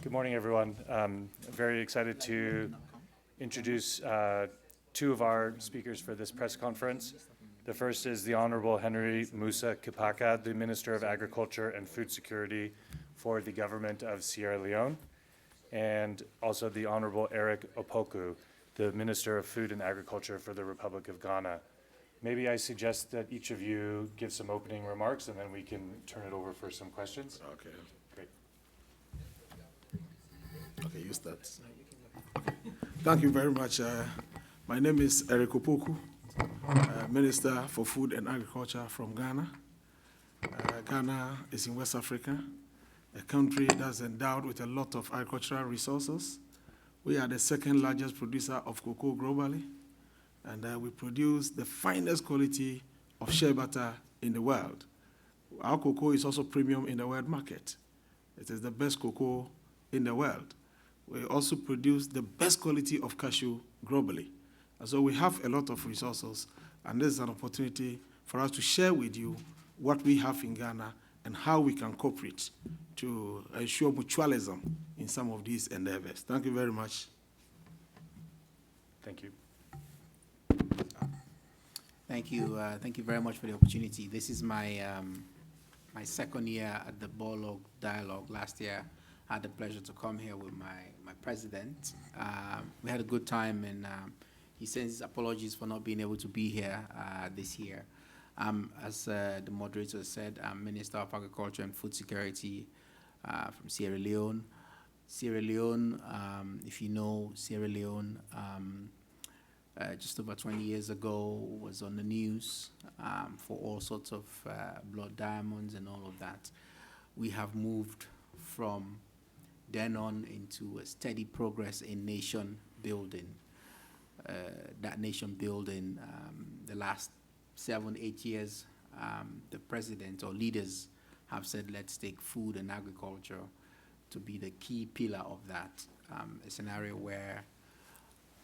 Good morning, everyone. I'm very excited to introduce two of our speakers for this press conference. The first is the Honorable Henry Musa Kpaka, the Minister of Agriculture and Food Security for the Government of Sierra Leone, and also the Honorable Eric Opoku, the Minister of Food and Agriculture for the Republic of Ghana. Maybe I suggest that each of you give some opening remarks, and then we can turn it over for some questions. Okay. Great. Okay, you start. Okay. Thank you very much. My name is Eric Opoku, Minister for Food and Agriculture from Ghana. Ghana is in West Africa, a country that's endowed with a lot of agricultural resources. We are the second largest producer of cocoa globally, and we produce the finest quality of shea butter in the world. Our cocoa is also premium in the world market. It is the best cocoa in the world. We also produce the best quality of cashew globally. And so we have a lot of resources, and this is an opportunity for us to share with you what we have in Ghana and how we can cooperate to ensure mutualism in some of these endeavors. Thank you very much. Thank you. Thank you. Thank you very much for the opportunity. This is my my second year at the Borlog Dialogue. Last year, I had the pleasure to come here with my president. We had a good time, and he sends his apologies for not being able to be here this year. As the moderator said, I'm Minister of Agriculture and Food Security from Sierra Leone. Sierra Leone, if you know Sierra Leone, just over 20 years ago was on the news for all sorts of blood diamonds and all of that. We have moved from then on into a steady progress in nation building. That nation building, the last 7-8 years, the president or leaders have said, let's take food and agriculture to be the key pillar of that. A scenario where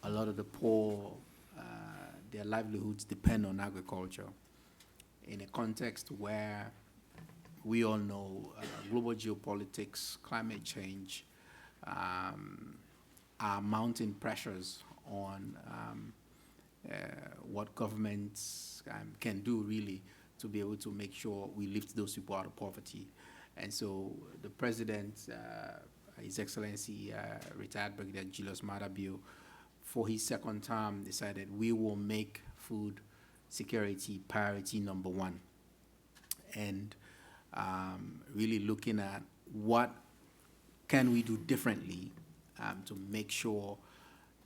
a lot of the poor, their livelihoods depend on agriculture. In a context where we all know global geopolitics, climate change, are mounting pressures on what governments can do really to be able to make sure we lift those people out of poverty. And so the president, His Excellency retired Brigadier Julius Maada, for his second term decided we will make food security priority number one. And really looking at what can we do differently to make sure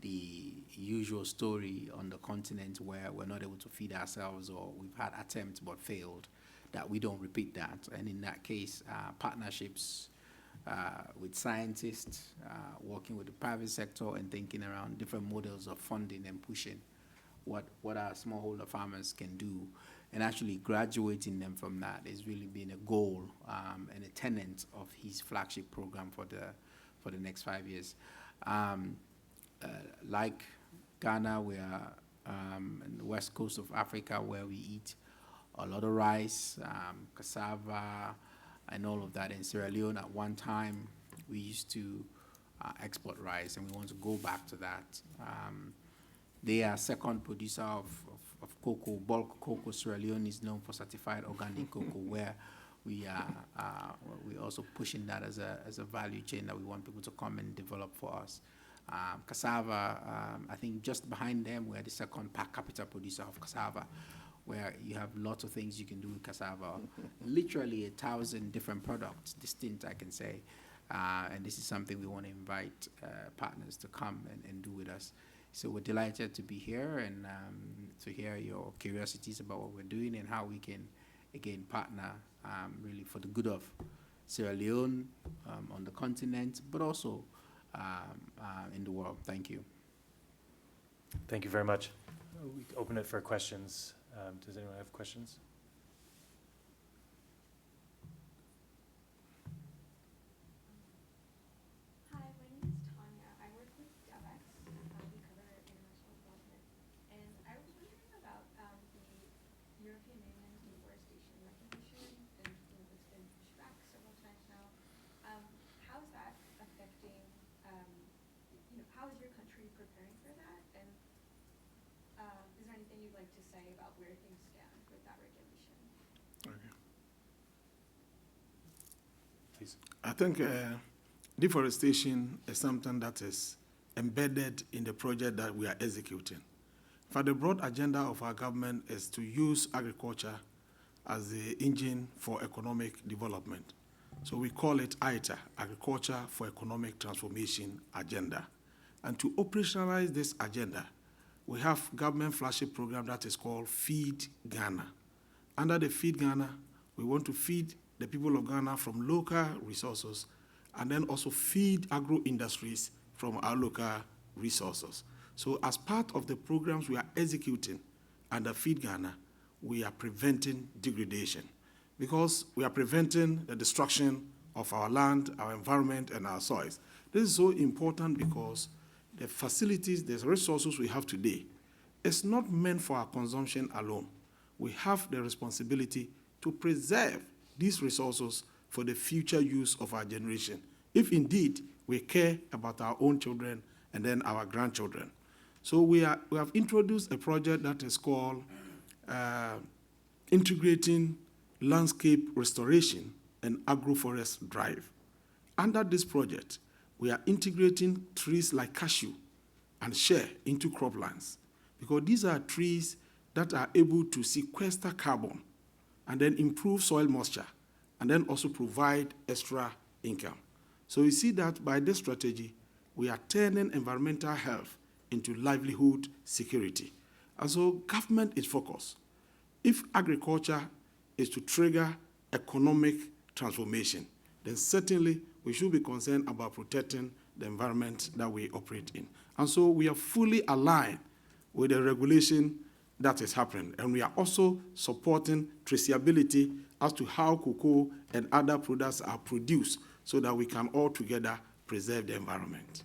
the usual story on the continent where we're not able to feed ourselves or we've had attempts but failed, that we don't repeat that. And in that case, partnerships with scientists, working with the private sector and thinking around different models of funding and pushing what our smallholder farmers can do, and actually graduating them from that is really been a goal and a tenet of his flagship program for the next 5 years. Like Ghana, we are on the west coast of Africa where we eat a lot of rice, cassava, and all of that. In Sierra Leone, at one time, we used to export rice, and we want to go back to that. They are second producer of cocoa, bulk cocoa. Sierra Leone is known for certified organic cocoa, where we are we're also pushing that as a value chain that we want people to come and develop for us. Cassava, I think just behind them, we're the second per capita producer of cassava, where you have lots of things you can do with cassava. Literally 1,000 different products, distinct, I can say. And this is something we want to invite partners to come and do with us. So we're delighted to be here and to hear your curiosities about what we're doing and how we can, again, partner really for the good of Sierra Leone on the continent, but also in the world. Thank you. Thank you very much. We can open it for questions. Does anyone have questions? Hi, my name is Tanya. I work with DevX. We cover international development. And I was wondering about the European Union deforestation recognition. And it's been pushed back several times now. How is that affecting, how is your country preparing for that? And is there anything you'd like to say about where things stand with that regulation? Okay. Please. I think deforestation is something that is embedded in the project that we are executing. For the broad agenda of our government is to use agriculture as the engine for economic development. So we call it ITA, Agriculture for Economic Transformation Agenda. And to operationalize this agenda, we have government flagship program that is called Feed Ghana. Under the Feed Ghana, we want to feed the people of Ghana from local resources and then also feed agro-industries from our local resources. So as part of the programs we are executing under Feed Ghana, we are preventing degradation because we are preventing the destruction of our land, our environment, and our soils. This is so important because the facilities, the resources we have today, is not meant for our consumption alone. We have the responsibility to preserve these resources for the future use of our generation, if indeed we care about our own children and then our grandchildren. So we have introduced a project that is called Integrating Landscape Restoration and Agroforest Drive. Under this project, we are integrating trees like cashew and share into croplands because these are trees that are able to sequester carbon and then improve soil moisture and then also provide extra income. So you see that by this strategy, we are turning environmental health into livelihood security. And so government is focused. If agriculture is to trigger economic transformation, then certainly we should be concerned about protecting the environment that we operate in. And so we are fully aligned with the regulation that is happening. And we are also supporting traceability as to how cocoa and other products are produced so that we can all together preserve the environment.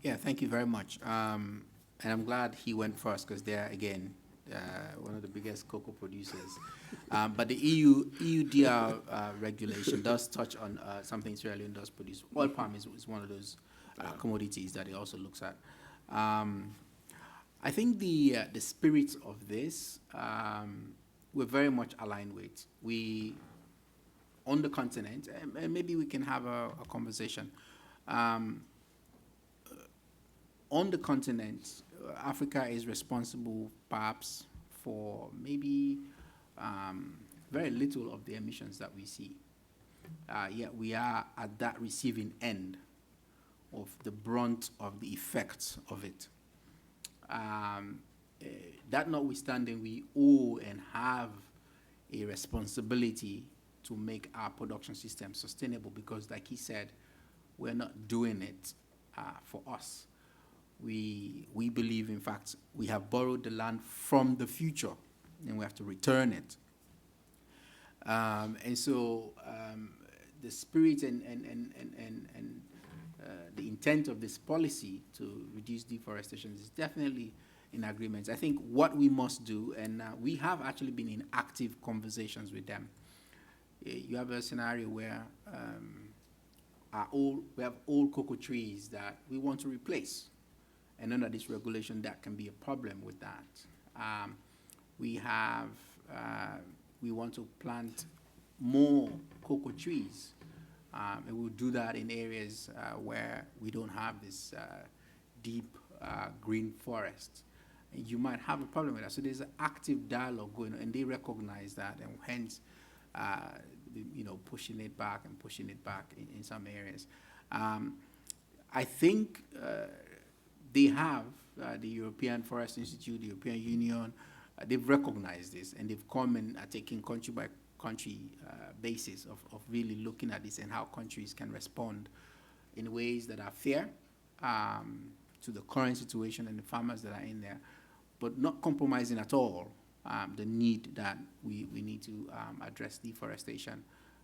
Yeah, thank you very much. And I'm glad he went first because they're, again, one of the biggest cocoa producers. But the EU EUDR regulation does touch on something Sierra Leone does produce. Oil palm is one of those commodities that it also looks at. I think the spirit of this, we're very much aligned with. We, on the continent, and maybe we can have a conversation. On the continent, Africa is responsible perhaps for maybe very little of the emissions that we see. Yet we are at that receiving end of the brunt of the effects of it. That notwithstanding, we owe and have a responsibility to make our production system sustainable because, like he said, we're not doing it for us. We believe, in fact, we have borrowed the land from the future, and we have to return it. And so the spirit and the intent of this policy to reduce deforestation is definitely in agreement. I think what we must do, and we have actually been in active conversations with them. You have a scenario where we have old cocoa trees that we want to replace. And under this regulation, that can be a problem with that. We want to plant more cocoa trees. And we'll do that in areas where we don't have this deep green forest. And you might have a problem with that. So there's an active dialogue going on, and they recognize that, and hence, pushing it back in some areas. I think they have, the European Forest Institute, the European Union, they've recognized this, and they've come and are taking country by country basis of really looking at this and how countries can respond in ways that are fair to the current situation and the farmers that are in there. but not compromising at all the need that we need to address deforestation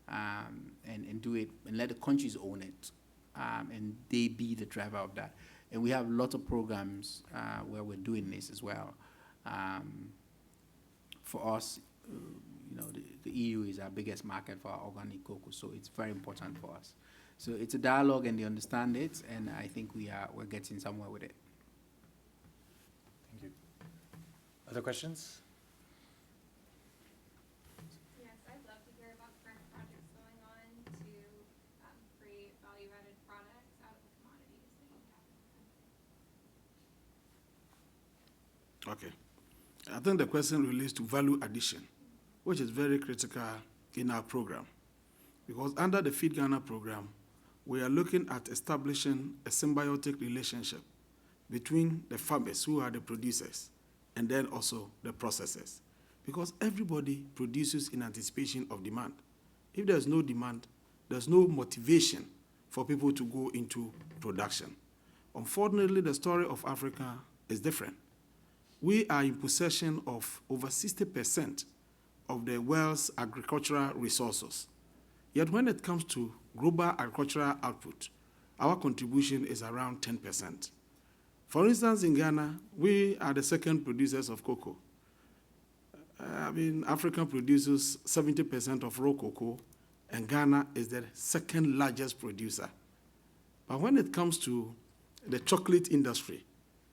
and do it and let the countries own it, and they be the driver of that. And we have lots of programs where we're doing this as well. For us, the EU is our biggest market for our organic cocoa, so it's very important for us. So it's a dialogue, and they understand it, and I think we're getting somewhere with it. Thank you. Other questions? Yes, I'd love to hear about current projects going on to create value-added products out of the commodities that you have. Okay. I think the question relates to value addition, which is very critical in our program. Because under the Feed Ghana program, we are looking at establishing a symbiotic relationship between the farmers, who are the producers, and then also the processors. Because everybody produces in anticipation of demand. If there's no demand, there's no motivation for people to go into production. Unfortunately, the story of Africa is different. We are in possession of over 60% of the world's agricultural resources. Yet when it comes to global agricultural output, our contribution is around 10%. For instance, in Ghana, we are the second producers of cocoa. Africa produces 70% of raw cocoa, and Ghana is the second largest producer. But when it comes to the chocolate industry,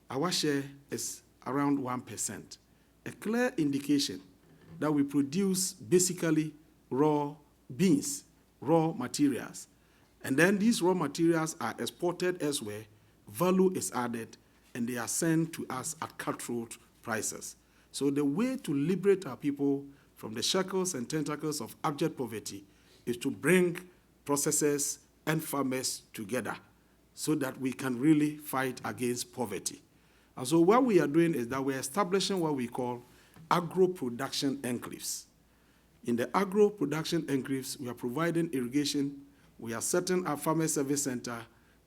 our share is around 1%, a clear indication that we produce basically raw beans, raw materials. And then these raw materials are exported elsewhere, value is added, and they are sent to us at cutthroat prices. So the way to liberate our people from the shackles and tentacles of abject poverty is to bring processors and farmers together so that we can really fight against poverty. And so what we are doing is that we're establishing what we call agro-production enclaves. In the agro-production enclaves, we are providing irrigation. We are setting our farmer service center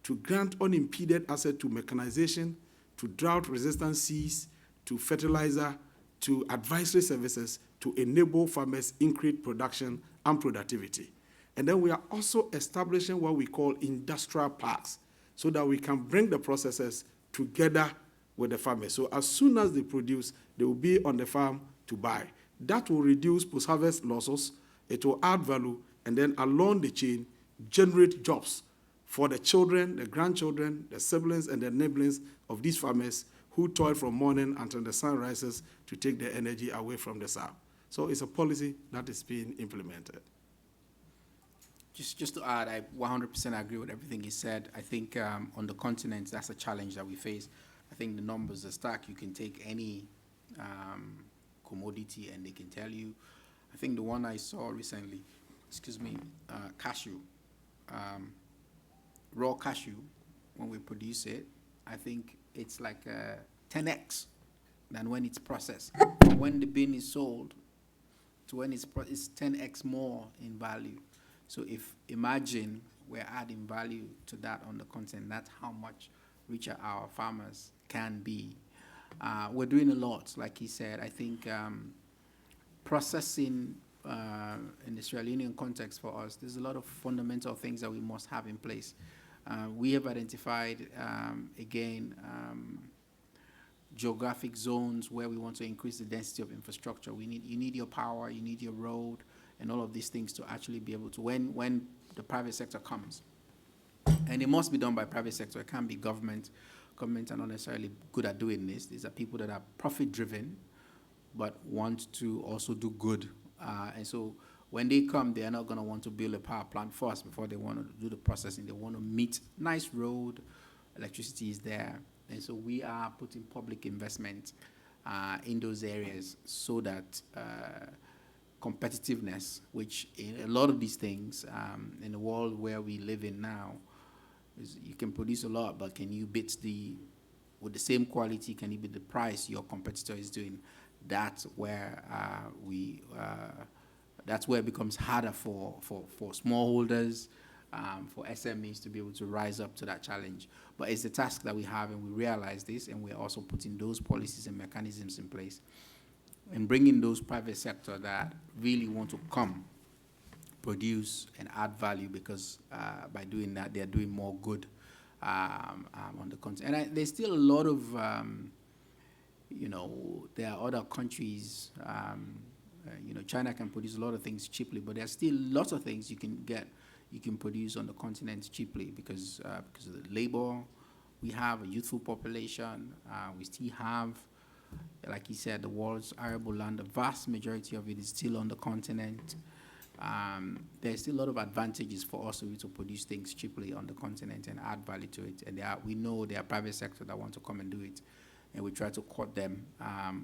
to grant unimpeded access to mechanization, to drought-resistant seeds, to fertilizer, to advisory services to enable farmers increase production and productivity. And then we are also establishing what we call industrial parks so that we can bring the processors together with the farmers. So as soon as they produce, they will be on the farm to buy. That will reduce post-harvest losses, it will add value, and then along the chain, generate jobs for the children, the grandchildren, the siblings, and the neighbors of these farmers who toil from morning until the sun rises to take their energy away from the sun. So it's a policy that is being implemented. Just to add, I 100% agree with everything he said. I think on the continent, that's a challenge that we face. I think the numbers are stacked. You can take any commodity and they can tell you. I think the one I saw recently, cashew, raw cashew, when we produce it, I think it's like 10x than when it's processed. When the bean is sold to when it's 10x more in value. So if imagine we're adding value to that on the continent, that's how much richer our farmers can be. We're doing a lot, like he said. I think processing in the Sierra Leonean context for us, there's a lot of fundamental things that we must have in place. We have identified, geographic zones where we want to increase the density of infrastructure. You need your power, you need your road, and all of these things to actually be able to, when the private sector comes. And it must be done by private sector. It can't be government. Governments are not necessarily good at doing this. These are people that are profit-driven, but want to also do good. And so when they come, they are not going to want to build a power plant first before they want to do the processing. They want to meet nice road, electricity is there. And so we are putting public investment in those areas so that competitiveness, which in a lot of these things, in the world where we live in now, is you can produce a lot, but can you beat with the same quality, can you beat the price your competitor is doing? That's where that's where it becomes harder for smallholders for SMEs to be able to rise up to that challenge. But it's a task that we have, and we realize this, and we're also putting those policies and mechanisms in place and bringing those private sector that really want to come, produce, and add value, because by doing that, they're doing more good on the continent. And there's still a lot of, there are other countries, China can produce a lot of things cheaply, but there's still lots of things you can produce on the continent cheaply because of the labor. We have a youthful population. We still have, like he said, the world's arable land. The vast majority of it is still on the continent. There's still a lot of advantages for us to produce things cheaply on the continent and add value to it. And we know there are private sector that want to come and do it, and we try to court them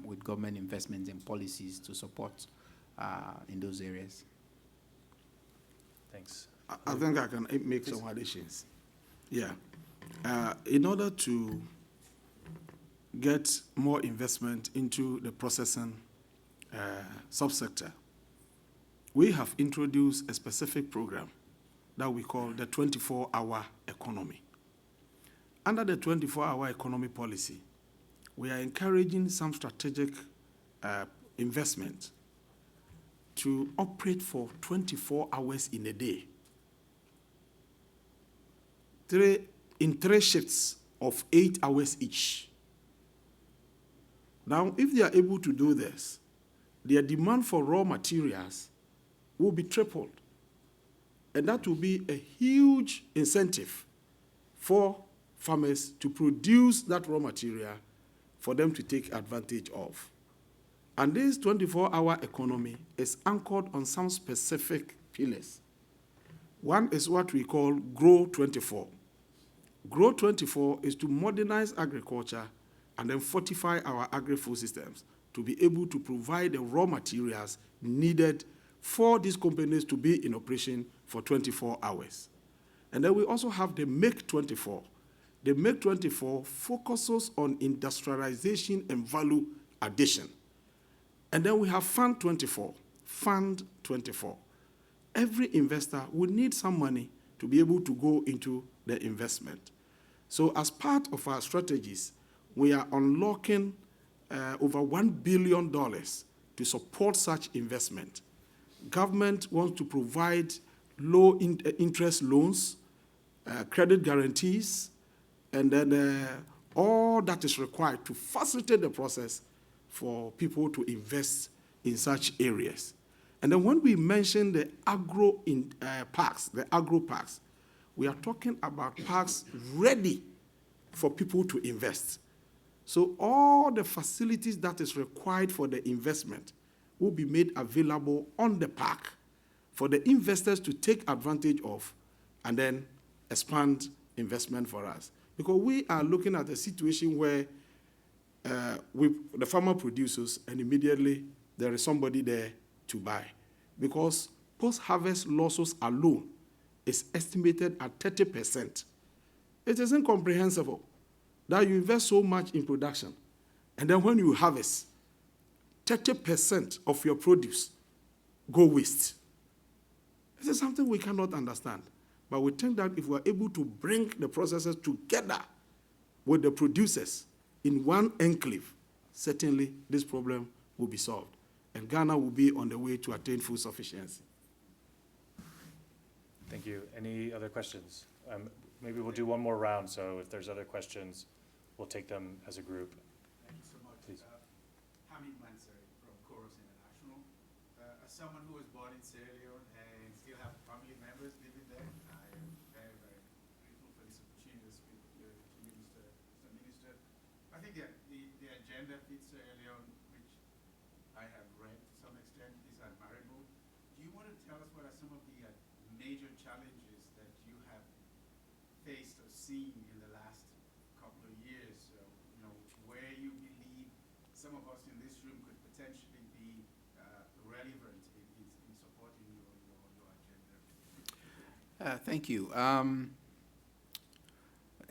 with government investments and policies to support in those areas. Thanks. I think I can make some additions. Yeah. In order to get more investment into the processing subsector, we have introduced a specific program that we call the 24-hour economy. Under the 24-hour economy policy, we are encouraging some strategic investment to operate for 24 hours in a day, in 3 shifts of 8 hours each. Now, if they are able to do this, their demand for raw materials will be tripled. And that will be a huge incentive for farmers to produce that raw material for them to take advantage of. And this 24-hour economy is anchored on some specific pillars. One is what we call Grow 24. Grow 24 is to modernize agriculture and then fortify our agri-food systems to be able to provide the raw materials needed for these companies to be in operation for 24 hours. And then we also have the Make 24. The Make 24 focuses on industrialization and value addition. And then we have Fund 24. Fund 24. Every investor will need some money to be able to go into the investment. So as part of our strategies, we are unlocking over $1 billion to support such investment. Government wants to provide low interest loans, credit guarantees, and then all that is required to facilitate the process for people to invest in such areas. And then when we mention the agro parks, we are talking about parks ready for people to invest. So all the facilities that is required for the investment will be made available on the park for the investors to take advantage of and then expand investment for us. Because we are looking at a situation where the farmer produces and immediately there is somebody there to buy. Because post-harvest losses alone is estimated at 30%. It is incomprehensible that you invest so much in production, and then when you harvest, 30% of your produce go waste. This is something we cannot understand. But we think that if we are able to bring the processors together with the producers in one enclave, certainly this problem will be solved. And Ghana will be on the way to attain food sufficiency. Thank you. Any other questions? Maybe we'll do one more round, so if there's other questions, we'll take them as a group. Thank you so much. Please. Hamid Mansari from Chorus International. As someone who was born in Sierra Leone and still have family members living there, I am very, very grateful for this opportunity to speak with you, Mr. Minister. I think the agenda fits Sierra Leone, which I have read to some extent, is admirable. Do you want to tell us what are some of the major challenges that you have faced or seen in the last couple of years, where you believe some of us in this room could potentially be relevant in supporting your agenda? Thank you. And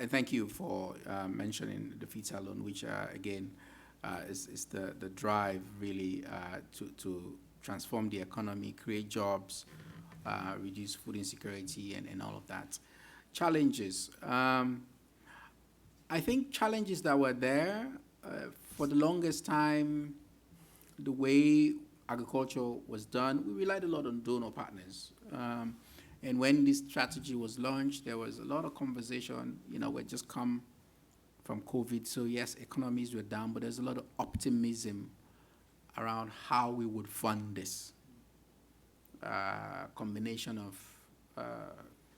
thank you for mentioning the FITA loan, which again is the drive really to transform the economy, create jobs, reduce food insecurity and all of that. Challenges. I think challenges that were there for the longest time, the way agriculture was done, we relied a lot on donor partners. And when this strategy was launched, there was a lot of conversation, we had just come from COVID. So yes, economies were down, but there's a lot of optimism around how we would fund this. Combination of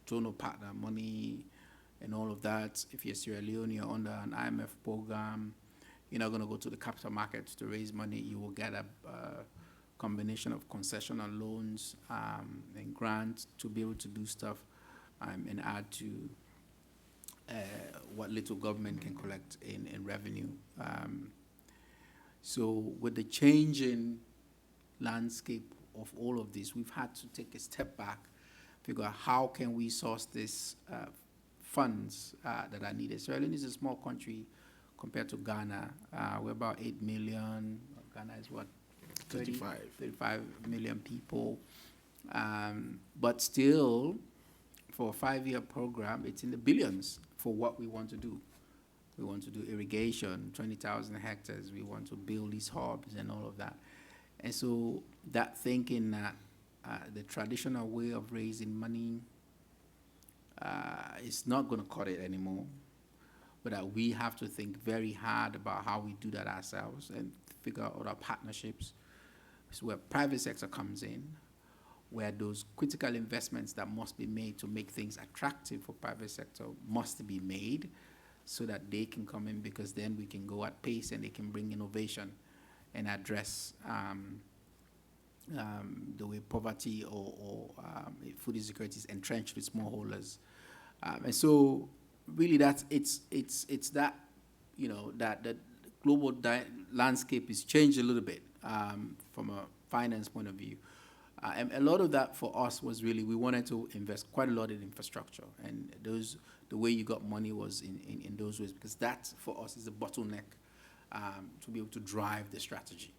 donor partner money and all of that. If you're Sierra Leone, you're under an IMF program, you're not going to go to the capital markets to raise money. You will get a combination of concessional loans and grants to be able to do stuff and add to what little government can collect in revenue. So with the changing landscape of all of this, we've had to take a step back, figure out how can we source these funds that are needed. Sierra Leone is a small country compared to Ghana. We're about 8 million. Ghana is what? 35 million people. But still, for a 5-year program, it's in the billions for what we want to do. We want to do irrigation, 20,000 hectares. We want to build these hubs and all of that. And so that thinking that the traditional way of raising money is not going to cut it anymore, but that we have to think very hard about how we do that ourselves and figure out other partnerships. So where private sector comes in, where those critical investments that must be made to make things attractive for private sector must be made so that they can come in, because then we can go at pace and they can bring innovation and address the way poverty or food insecurity is entrenched with smallholders. And so really it's that, that the global landscape is changed a little bit from a finance point of view. And a lot of that for us was really, we wanted to invest quite a lot in infrastructure. And the way you got money was in those ways, because that for us is the bottleneck to be able to drive the strategy.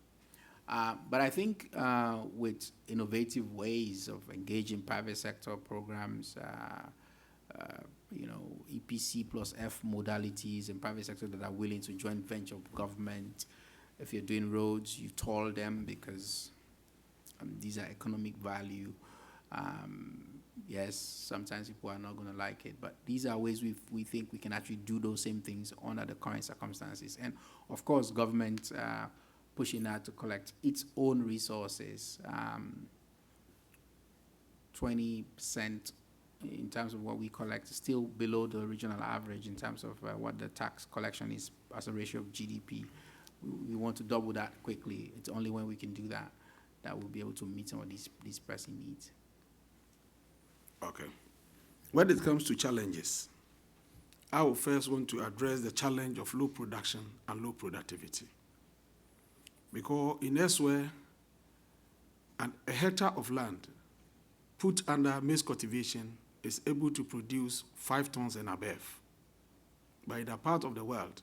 But I think with innovative ways of engaging private sector programs, EPC plus F modalities and private sector that are willing to joint venture with government. If you're doing roads, you toll them because these are economic value. Yes, sometimes people are not going to like it, but these are ways we think we can actually do those same things under the current circumstances. And of course, government pushing out to collect its own resources, 20% in terms of what we collect, still below the regional average in terms of what the tax collection is as a ratio of GDP. We want to double that quickly. It's only when we can do that that we'll be able to meet some of these pressing needs. Okay. When it comes to challenges, I will first want to address the challenge of low production and low productivity. Because in elsewhere, a hectare of land put under maize cultivation is able to produce 5 tons and above. But in a part of the world,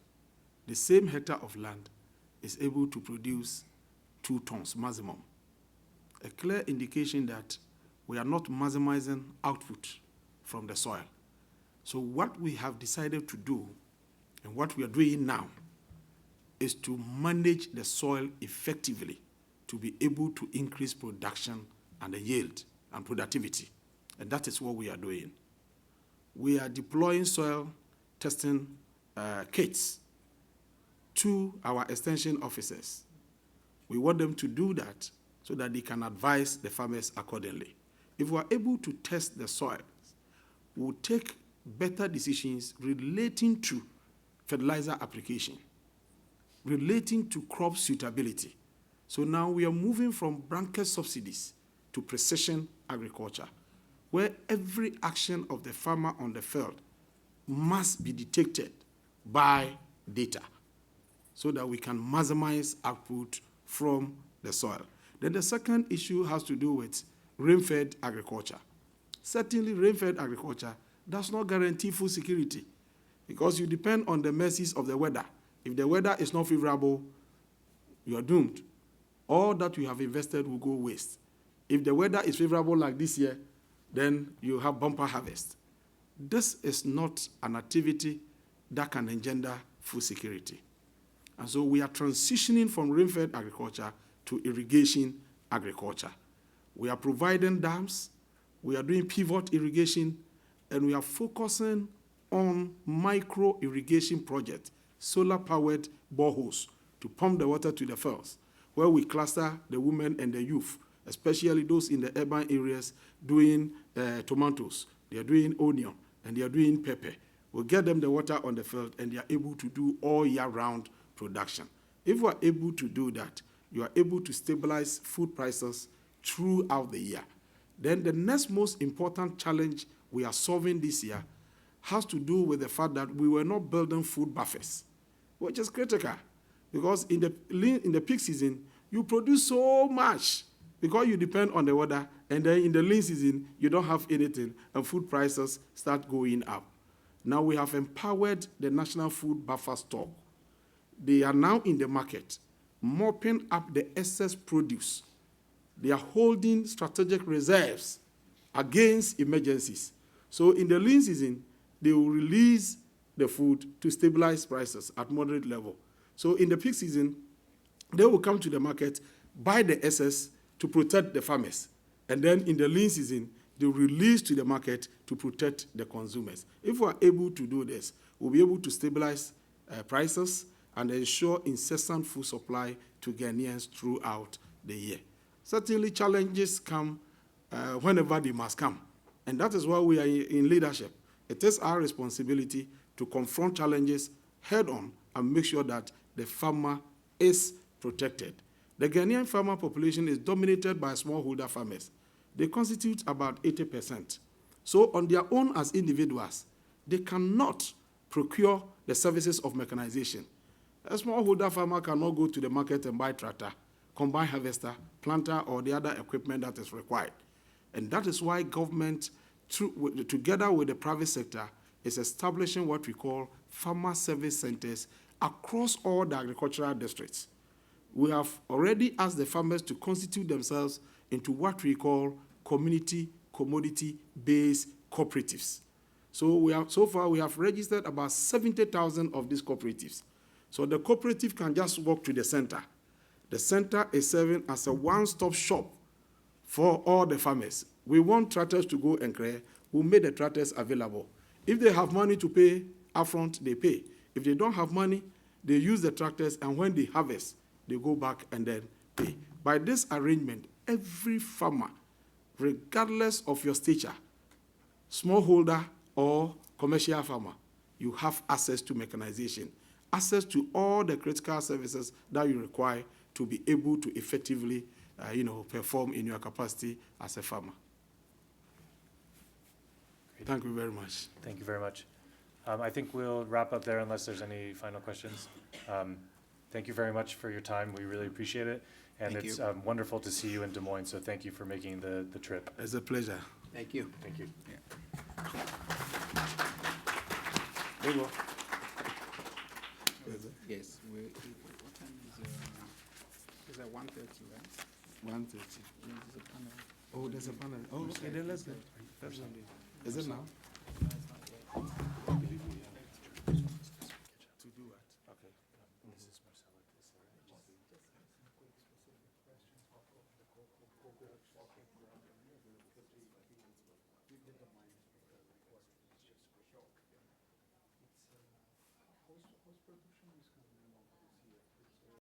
the same hectare of land is able to produce 2 tons maximum. A clear indication that we are not maximizing output from the soil. So what we have decided to do, and what we are doing now, is to manage the soil effectively to be able to increase production and the yield and productivity. And that is what we are doing. We are deploying soil testing kits to our extension officers. We want them to do that so that they can advise the farmers accordingly. If we are able to test the soil, we'll take better decisions relating to fertilizer application, relating to crop suitability. So now we are moving from blanket subsidies to precision agriculture, where every action of the farmer on the field must be detected by data so that we can maximize output from the soil. Then the second issue has to do with rain-fed agriculture. Certainly, rain-fed agriculture does not guarantee food security because you depend on the mercies of the weather. If the weather is not favorable, you are doomed. All that you have invested will go waste. If the weather is favorable like this year, then you have bumper harvest. This is not an activity that can engender food security. And so we are transitioning from rain-fed agriculture to irrigation agriculture. We are providing dams, we are doing pivot irrigation, and we are focusing on micro irrigation projects, solar-powered boreholes to pump the water to the fields, where we cluster the women and the youth, especially those in the urban areas doing tomatoes, they are doing onion, and they are doing pepper. We'll get them the water on the field, and they are able to do all year-round production. If we are able to do that, you are able to stabilize food prices throughout the year. Then the next most important challenge we are solving this year has to do with the fact that we were not building food buffers, which is critical, because in the peak season, you produce so much because you depend on the weather, and then in the lean season, you don't have anything, and food prices start going up. Now we have empowered the National Food Buffer Stock. They are now in the market, mopping up the excess produce. They are holding strategic reserves against emergencies. So in the lean season, they will release the food to stabilize prices at moderate level. So in the peak season, they will come to the market, buy the excess to protect the farmers. And then in the lean season, they will release to the market to protect the consumers. If we are able to do this, we'll be able to stabilize prices and ensure incessant food supply to Ghanaians throughout the year. Certainly, challenges come whenever they must come. And that is why we are in leadership. It is our responsibility to confront challenges head-on and make sure that the farmer is protected. The Ghanaian farmer population is dominated by smallholder farmers. They constitute about 80%. So on their own as individuals, they cannot procure the services of mechanization. A smallholder farmer cannot go to the market and buy tractor, combine harvester, planter, or the other equipment that is required. And that is why government, together with the private sector, is establishing what we call farmer service centers across all the agricultural districts. We have already asked the farmers to constitute themselves into what we call community commodity-based cooperatives. So far we have registered about 70,000 of these cooperatives. So the cooperative can just walk to the center. The center is serving as a one-stop shop for all the farmers. We want tractors to go and clear. We'll make the tractors available. If they have money to pay upfront, they pay. If they don't have money, they use the tractors, and when they harvest, they go back and then pay. By this arrangement, every farmer, regardless of your stature, smallholder or commercial farmer, you have access to mechanization, access to all the critical services that you require to be able to effectively perform in your capacity as a farmer. Great. Thank you very much. Thank you very much. I think we'll wrap up there unless there's any final questions. Thank you very much for your time. We really appreciate it. And Thank it's you. Wonderful to see you in Des Moines, so thank you for making the trip. It's a pleasure. Thank you. Thank you. There you go. Yes. What time is it 1:30, right? 1:30. There's a panel. Oh, there's a panel. Oh, okay, then let's go. Is it now? To do what? Okay. Post production is